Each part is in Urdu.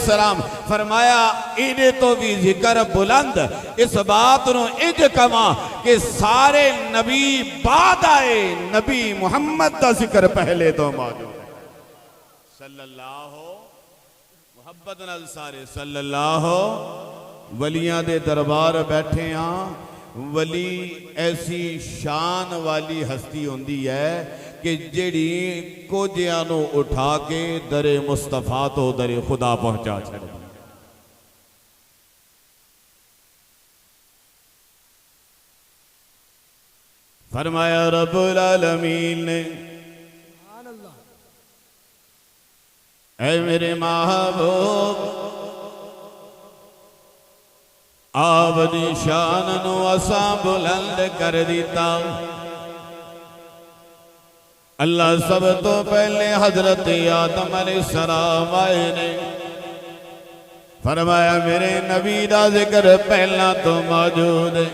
السلام فرمایا اینے تو بھی ذکر بلند اس بات نو اج کما کہ سارے نبی بعد آئے نبی محمد دا ذکر پہلے تو موجود ہے صلی اللہ محبت نال سارے صلی اللہ ولیاں دے دربار بیٹھے ہاں ولی ایسی شان والی ہستی ہوندی ہے کہ جڑی کوجیانو اٹھا کے در مصطفیٰ تو در خدا پہنچا چھڑ دی فرمایا رب العالمین نے اے میرے محبوب آپ دی شان نو اساں بلند کر دیتا اللہ سب تو پہلے حضرت آدم علیہ السلام آئے نے فرمایا میرے نبی دا ذکر پہلا تو موجود ہے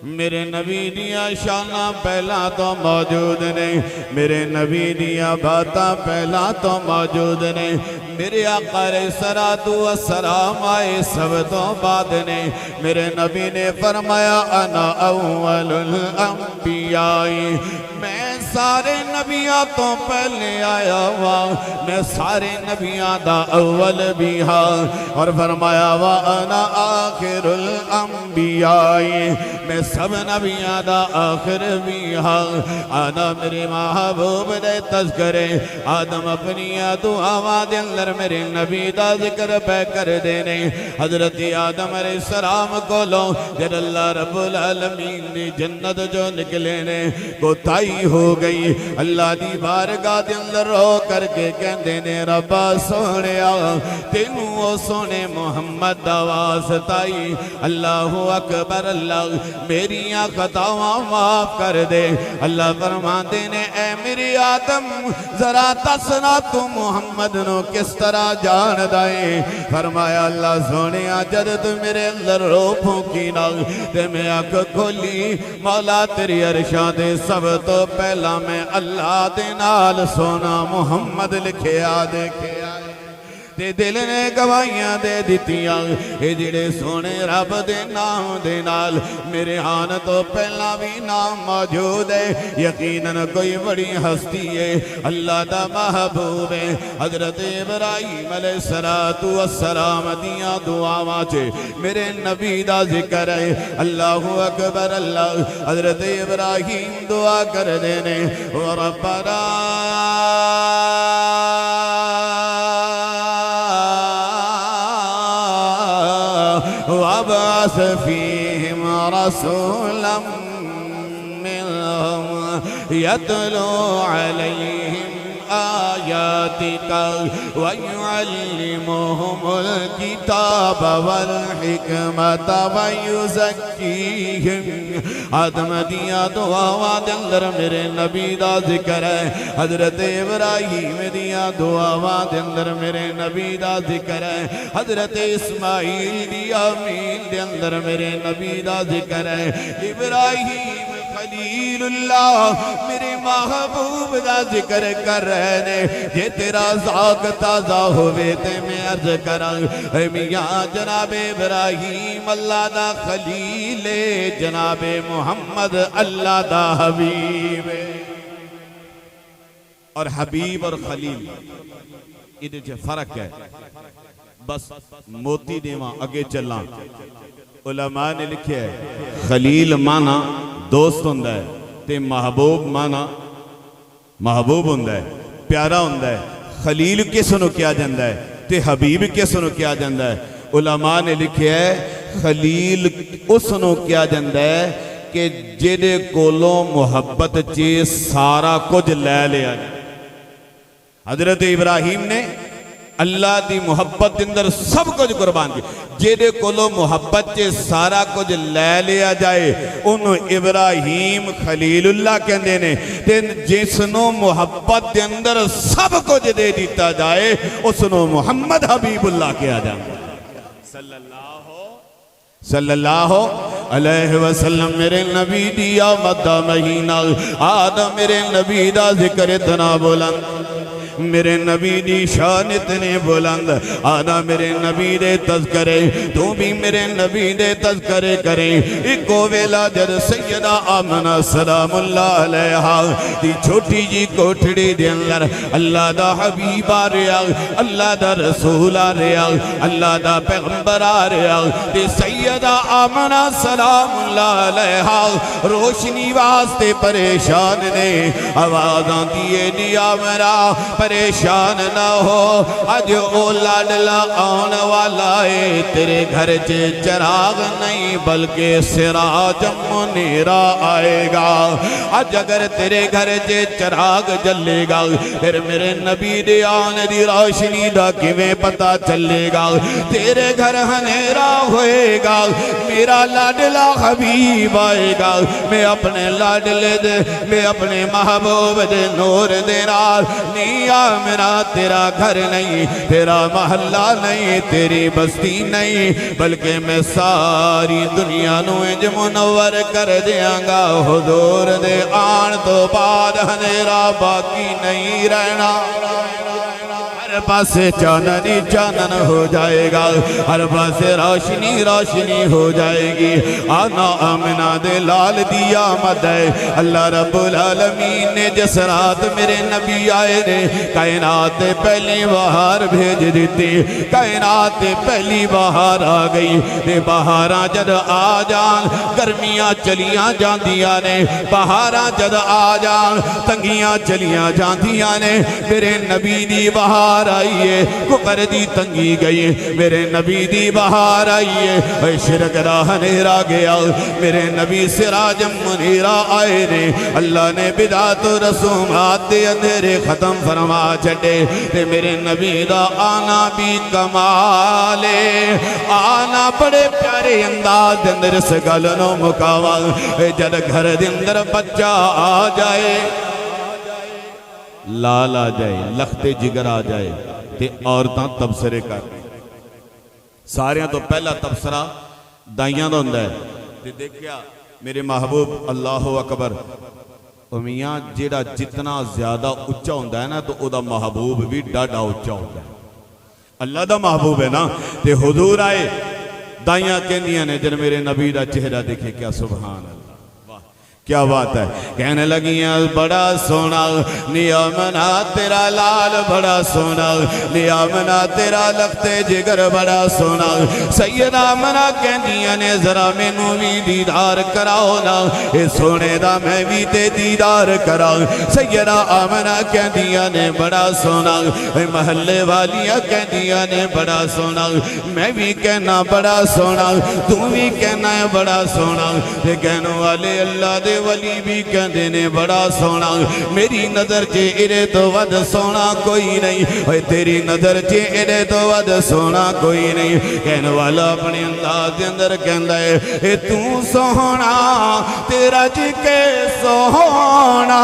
میرے نبی دیا شانہ پہلا تو موجود نہیں میرے نبی دیا باتاں پہلا تو موجود نہیں میرے آقا علیہ السلام آئے سب تو بعد نہیں میرے نبی نے فرمایا انا اول الانبیاء میں سارے نبیاں تو پہلے آیا ہوا میں سارے نبیاں دا اول بھی ہاں اور فرمایا وَأَنَا آخِرُ الْأَنبِيَاءِ میں سب نبیاں دا آخر بھی ہاں آنا میرے محبوب دے تذکرے آدم اپنی دعا دے اندر میرے نبی دا ذکر پہ کر دینے حضرت آدم علیہ السلام کو لو جد اللہ رب العالمین نے جنت جو نکلے نے کوتائی ہو گئی اللہ دی بارگاہ دے اندر رو کر کے کہندے نے ربا سونیا تینوں او سونے محمد دا واسطائی اللہ اکبر اللہ میریاں خطاواں معاف کر دے اللہ فرماندے نے اے میری آدم ذرا تسنا تو محمد نو کس طرح جان دائیں فرمایا اللہ سونیا جد تو میرے اندر رو پھونکی نا تے میں آنکھ کھولی مولا تیری عرشاں دے سب تو پہلا میں اللہ دے نال سونا محمد لکھے دیکھے آئے تے دل نے گواہیاں دے دیتیاں اے جڑے سونے رب دے نام دے نال میرے آن تو پہلا بھی نام موجود ہے یقیناً کوئی بڑی ہستی ہے اللہ دا محبوب ہے حضرت ابراہیم علیہ السلام دیاں دعاواں چھے میرے نبی دا ذکر ہے اللہ اکبر اللہ حضرت ابراہیم دعا کر دینے ربنا وابعث فيهم رسولا منهم يتلو عليهم آياتك ويعلمهم الكتاب والحكمة ويزكيهم آدم دیا دعاواں دے اندر میرے نبی دا ذکر ہے حضرت ابراہیم دیا دعاواں دے اندر میرے نبی دا ذکر ہے حضرت اسماعیل دیا میل دے اندر میرے نبی دا ذکر ہے ابراہیم خلیل اللہ میرے محبوب دا ذکر کر رہے نے یہ تیرا ذاق تازہ ہوئے تے میں عرض کروں اے میاں جناب ابراہیم اللہ دا خلیل جناب محمد اللہ دا حبیب اور حبیب اور خلیل ادھے جو فرق ہے بس موتی دیواں اگے چلاں علماء نے لکھے ہے خلیل مانا دوست ہوندہ ہے تے محبوب مانا محبوب ہوندہ ہے پیارا ہوندہ ہے خلیل کس نو کیا جاندہ ہے تے حبیب کس نو کیا جاندہ ہے علماء نے لکھے ہے خلیل اس نو کیا جاندہ ہے کہ جدے کولوں محبت چے سارا کچھ لے لیا جائے حضرت ابراہیم نے اللہ دی محبت اندر سب کچھ قربان کی جیدے کولو محبت چے سارا کچھ لے لیا جائے انہوں ابراہیم خلیل اللہ کہندے نے جسنوں محبت دے اندر سب کچھ دے دیتا جائے اسنوں محمد حبیب اللہ کیا جائے صلی اللہ علیہ وسلم میرے نبی دیا مدہ مہینہ آدم میرے نبی دا ذکر اتنا بلند میرے نبی دی شان اتنی بلند آنا میرے نبی دے تذکرے تو بھی میرے نبی دے تذکرے کریں ایکو ویلا جد سیدہ آمنہ سلام اللہ علیہا دی چھوٹی جی کوٹھڑی دے اندر اللہ دا حبیب آ رہا اللہ دا رسول آ رہا اللہ دا پیغمبر آ رہا دی سیدہ آمنہ سلام اللہ علیہا روشنی واسطے پریشان نے آوازاں دیئے دیا میرا پریشان نہ ہو آج اولا ڈلا آن والا ہے تیرے گھر چے چراغ نہیں بلکہ سراج منیرہ آئے گا آج اگر تیرے گھر چے چراغ جلے گا پھر میرے نبی دے آن دی روشنی دا کیویں پتہ چلے گا تیرے گھر ہنیرا ہوئے گا میرا لاڈلا حبیب آئے گا میں اپنے لاڈلے دے میں اپنے محبوب دے نور دے نال نیا میرا تیرا گھر نہیں تیرا محلہ نہیں تیری بستی نہیں بلکہ میں ساری دنیا نو انج منور کر دیاں گا حضور دے آن تو بعد ہنیرا باقی نہیں رہنا ہر پاسے چاننی چانن ہو جائے گا ہر پاسے روشنی روشنی ہو جائے گی آنا آمنہ دے لال دی آمد ہے اللہ رب العالمین نے جس رات میرے نبی آئے نے کائنات پہلی بہار بھیج دیتی کائنات پہلی بہار آ گئی دے بہاراں جد آ جان گرمیاں چلیاں جاندیاں نے بہاراں جد آ جان تنگیاں چلیاں جاندیاں نے میرے نبی دی بہار آئیے کفر دی تنگی گئی میرے نبی دی بہار آئیے شرک راہ نیرا گیا میرے نبی سراج منیرہ آئے نے اللہ نے بدعت و رسومات دے اندھیرے ختم فرما چھٹے تے میرے نبی دا آنا بھی کمالے آنا بڑے پیارے انداز دے اندر سے گلنوں مکاوال جد گھر دے اندر بچہ آ جائے لال آ جائے لخت جگر آ جائے تے عورتاں تبصرے کر ساریاں تو پہلا تبصرہ دائیاں دا ہوندہ ہے تے دیکھیا میرے محبوب اللہ اکبر میاں جیڑا جتنا زیادہ اچھا ہوندہ ہے نا تو او دا محبوب بھی ڈاڈا اچھا ہوندہ ہے اللہ دا محبوب ہے نا تے حضور آئے دائیاں کہندیاں نے جن میرے نبی دا چہرہ دیکھے کیا سبحان اللہ کیا بات ہے کہنے لگیاں بڑا سونا نیامنا تیرا لال بڑا سونا نیامنا تیرا لخت جگر بڑا سونا سیدہ منا کہندیاں نے ذرا میں نو بھی دیدار کراؤ نا اے سونے دا میں بھی تے دیدار کراؤ سیدہ آمنہ کہندیاں نے بڑا سونا اے محلے والیاں کہندیاں نے بڑا سونا میں بھی کہنا بڑا سونا تو بھی کہنا ہے بڑا سونا تے کہنے والے اللہ دے ولی بھی کہندے نے بڑا سونا میری نظر چے ارے تو ود سونا کوئی نہیں اے تیری نظر چے ارے تو ود سونا کوئی نہیں کہنے والا اپنے انداز دے اندر کہندا ہے اے تو سونا تیرا جی کے سونا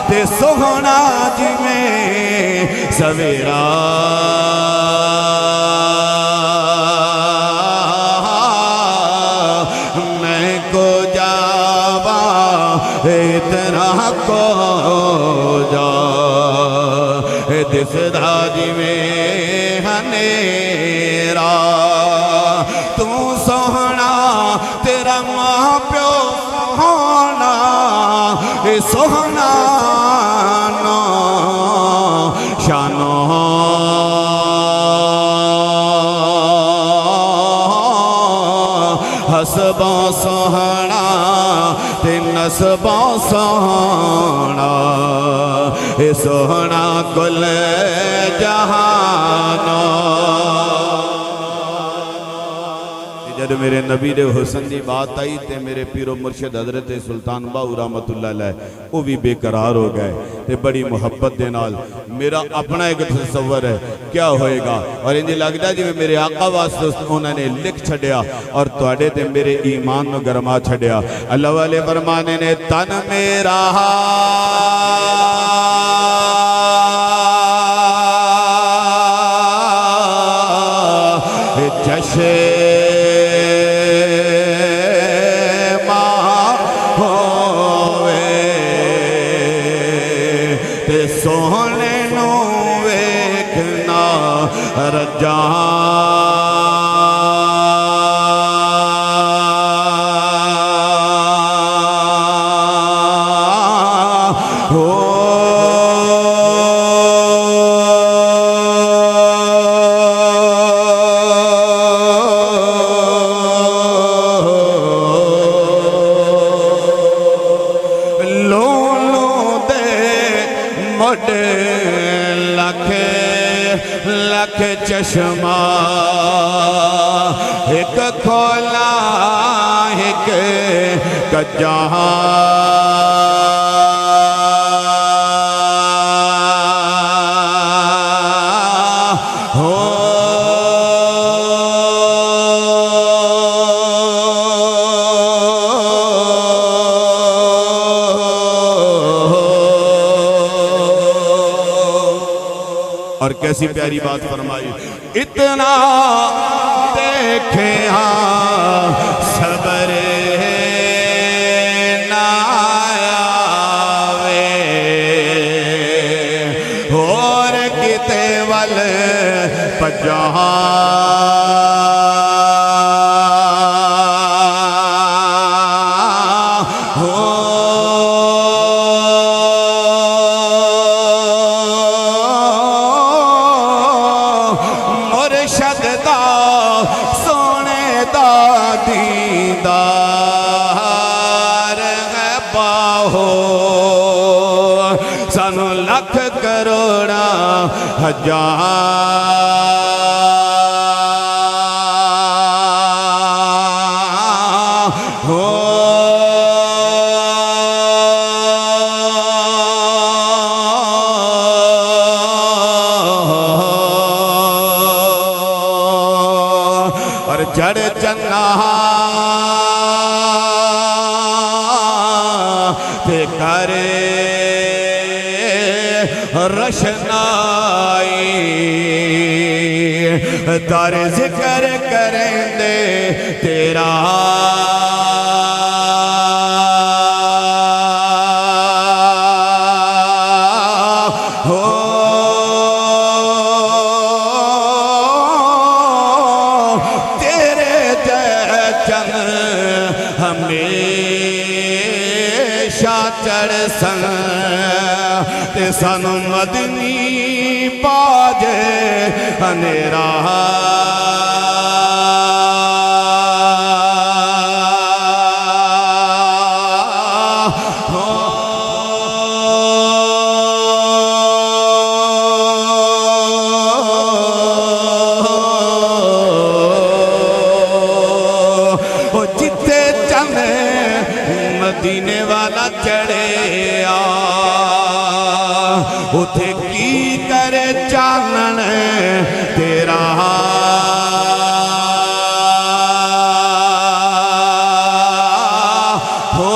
تے سونا جی میں سویرا میں کو اتنا کو جا دس دھاجی میں ہنیرا تو سونا تیرا ماں پیو سونا سونا نو شانو حسباں سونا تے نسباں سونا اے سونا کل جہانا جب میرے نبی دے حسن دی بات آئی تے میرے پیر و مرشد حضرت سلطان باہو رحمت اللہ علیہ وہ بھی بے قرار ہو گئے تے بڑی محبت دے نال میرا اپنا ایک تصور ہے کیا ہوئے گا اور انجھے لگتا ہے جی میرے آقا واسطے انہوں نے لکھ چھڑیا اور توڑے تے میرے ایمان میں گرما چھڑیا اللہ والے فرمانے نے تن میرا جشے سونے نو رجا چشمہ ایک کھولا ایک کجا اور کیسی پیاری بات فرمائی اتنا دیکھے ہاں صبر نہ آوے اور کتے ول پجہاں سانو لکھ کروڑا اور جڑ چنا تے کرے رشنائی دار ذکر کریں دے تیرا تیرے جن ہمیشہ چڑھ سن تے سانو مدنی باجے انیرا جتے چند مدینے والا چڑھے اُتھے کی کرے چانن تیرا ہو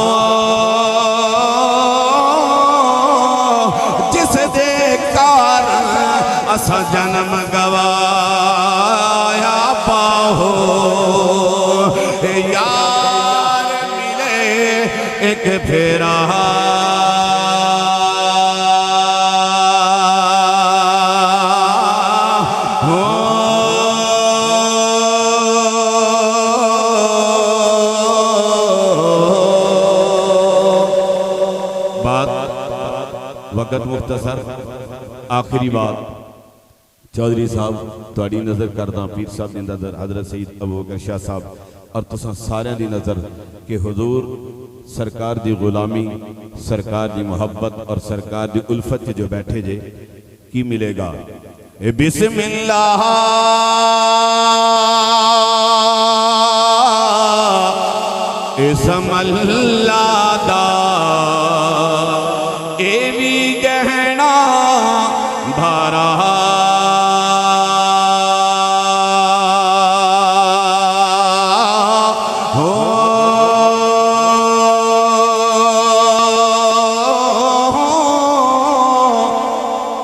جس دے کارن اسا جنم گوایا پاہو یار ملے ایک پھیرا وقت مختصر آخری بات چودھری صاحب تواڈی نظر کرداں پیر صاحب دی نظر حضرت سید ابوبکر شاہ صاحب اور تساں سارے دی نظر کہ حضور سرکار دی غلامی سرکار دی محبت اور سرکار دی الفت جو بیٹھے جے کی ملے گا بسم اللہ اسم اللہ دا ایوی گہنا بھارا ہو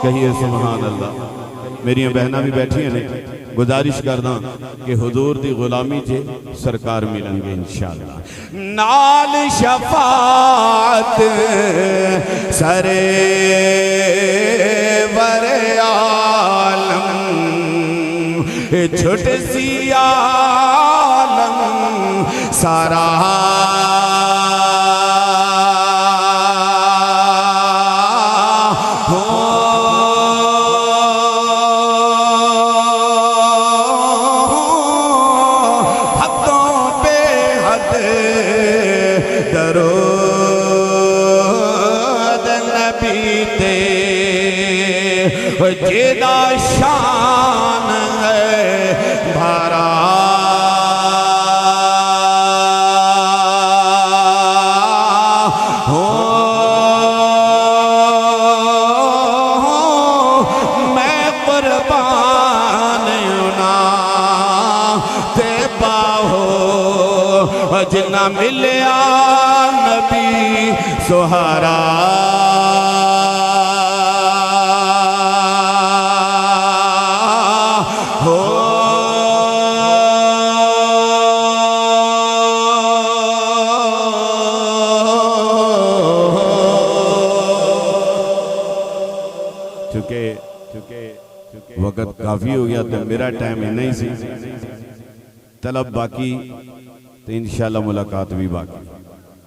کہیے سبحان اللہ میری بہنہ بھی بیٹھی ہیں گزارش کرداں کہ حضور دی غلامی جے سرکار ملیں گے انشاءاللہ نال شفاعت سرے ور عالم چھٹ سی عالم سارا جیدہ شان ہے بھرا میں قربان نا تے باہو جنہ ملیا نبی سہارا وقت کافی ہو گیا تو میرا ٹائم ہی نہیں سی طلب باقی تو انشاءاللہ ملاقات بھی باقی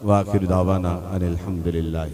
وآخر دعوانا ان الحمدللہ